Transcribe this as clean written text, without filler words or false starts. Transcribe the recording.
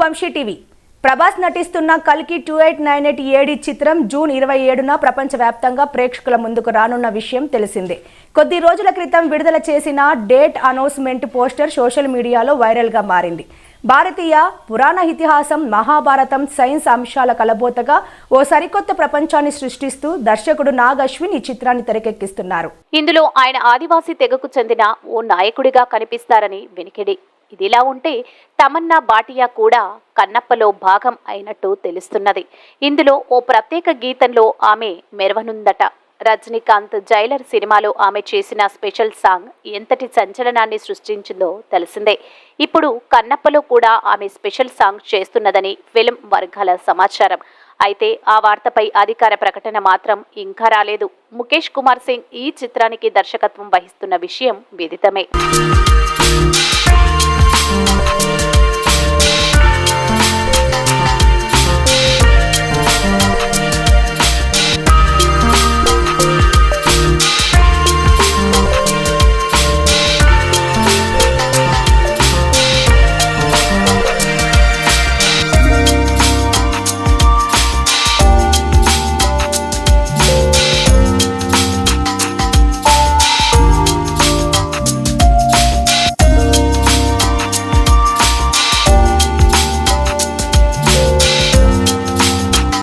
Vamsi TV. Prabhas నటిస్తున్న కల్కి 2898 AD చిత్రం జూన్ 27న ప్రపంచవ్యాప్తంగా ప్రేక్షకుల ముందుకు రానున్న విషయం తెలిసిందే. కొద్ది రోజుల క్రితం విడుదల చేసిన డేట్ అనౌన్స్మెంట్ పోస్టర్ సోషల్ మీడియాలో వైరల్గా మారింది. భారతీయ పురాణ ఇతిహాసం, మహాభారతం, సైన్స్ అంశాల కలబోతగా ఓ సరికొత్త ప్రపంచాన్ని సృష్టిస్తూ దర్శకుడు నాగ్ అశ్విన్ ఈ చిత్రాన్ని తెరకెక్కిస్తున్నారు. ఇందులో ఆయన ఆదివాసీ తెగకు చెందిన ఓ నాయకుడిగా కనిపిస్తారని వినికిడి. ఇదిలా ఉంటే తమన్నా భాటియా కూడా కన్నప్పలో భాగం అయినట్టు తెలుస్తున్నది. ఇందులో ఓ ప్రత్యేక గీతంలో ఆమె మెరవనుందట. రజనీకాంత్ జైలర్ సినిమాలో ఆమె చేసిన స్పెషల్ సాంగ్ ఎంతటి సంచలనాన్ని సృష్టించిందో తెలిసిందే. ఇప్పుడు కన్నప్పలో కూడా ఆమె స్పెషల్ సాంగ్ చేస్తున్నదని ఫిల్మ్ వర్గాల సమాచారం. అయితే ఆ వార్తపై అధికార ప్రకటన మాత్రం ఇంకా రాలేదు. ముఖేష్ కుమార్ సింగ్ ఈ చిత్రానికి దర్శకత్వం వహిస్తున్న విషయం విదితమే.